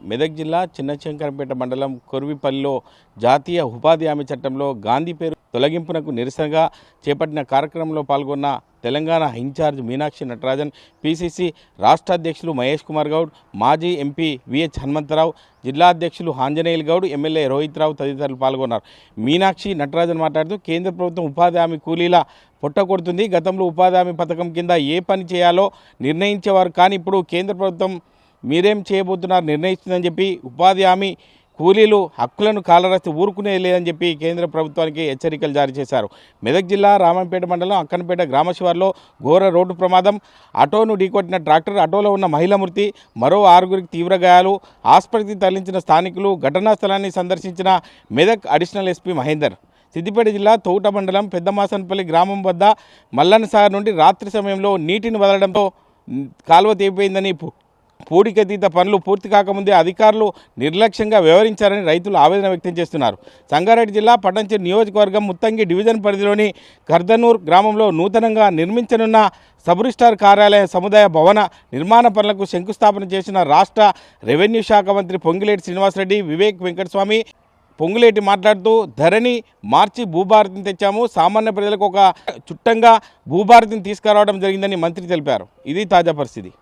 మెదక్ జిల్లా చిన్నశంకరంపేట మండలం కొర్విపల్లిలో జాతీయ ఉపాధి హామీ చట్టంలో గాంధీ పేరు తొలగింపునకు నిరసనగా చేపట్టిన కార్యక్రమంలో పాల్గొన్న తెలంగాణ ఇన్ఛార్జ్ మీనాక్షి నటరాజన్, పిసిసి రాష్ట్ర అధ్యక్షులు మహేష్ కుమార్ గౌడ్, మాజీ ఎంపీ విహెచ్ హనుమంతరావు, జిల్లా అధ్యక్షులు ఆంజనేయులు గౌడ్, ఎమ్మెల్యే రోహిత్ రావు తదితరులు పాల్గొన్నారు. మీనాక్షి నటరాజన్ మాట్లాడుతూ కేంద్ర ప్రభుత్వం ఉపాధి హామీ కూలీల పొట్ట కొడుతుంది. గతంలో ఉపాధి హామీ పథకం కింద ఏ పని చేయాలో నిర్ణయించేవారు, కానీ ఇప్పుడు కేంద్ర ప్రభుత్వం మీరేం చేయబోతున్నారు నిర్ణయిస్తుందని చెప్పి ఉపాధి హామీ కూలీలు హక్కులను కాలరాస్తే ఊరుకునే లేదని చెప్పి కేంద్ర ప్రభుత్వానికి హెచ్చరికలు జారీ చేశారు. మెదక్ జిల్లా రామంపేట మండలం అక్కనపేట గ్రామ శివారులో ఘోర రోడ్డు ప్రమాదం. ఆటోను ఢీకొట్టిన ట్రాక్టర్, ఆటోలో ఉన్న మహిళ మృతి, మరో 6గురికి తీవ్ర గాయాలు. ఆసుపత్రికి తరలించిన స్థానికులు. ఘటనా స్థలాన్ని సందర్శించిన మెదక్ అడిషనల్ ఎస్పీ మహేందర్. సిద్దిపేట జిల్లా తౌట మండలం పెద్దమాసనపల్లి గ్రామం వద్ద మల్లన్న సాగర్ నుండి రాత్రి సమయంలో నీటిని వదలడంతో కాలువ తెగిపోయిందని, పూడికతీత పనులు పూర్తి కాకముందే అధికారులు నిర్లక్ష్యంగా వ్యవహరించారని రైతులు ఆవేదన వ్యక్తం చేస్తున్నారు. సంగారెడ్డి జిల్లా పట్టంచెరు నియోజకవర్గం ముత్తంగి డివిజన్ పరిధిలోని కర్దనూర్ గ్రామంలో నూతనంగా నిర్మించనున్న సబ్ రిజిస్ట్రార్ కార్యాలయ సముదాయ భవన నిర్మాణ పనులకు శంకుస్థాపన చేసిన రాష్ట్ర రెవెన్యూ శాఖ మంత్రి పొంగులేటి శ్రీనివాసరెడ్డి, వివేక్ వెంకటస్వామి. పొంగులేటి మాట్లాడుతూ ధరణి మార్చి భూభారతిని తెచ్చాము, సామాన్య ప్రజలకు ఒక చుట్టంగా భూభారతిని తీసుకురావడం జరిగిందని మంత్రి తెలిపారు. ఇది తాజా పరిస్థితి.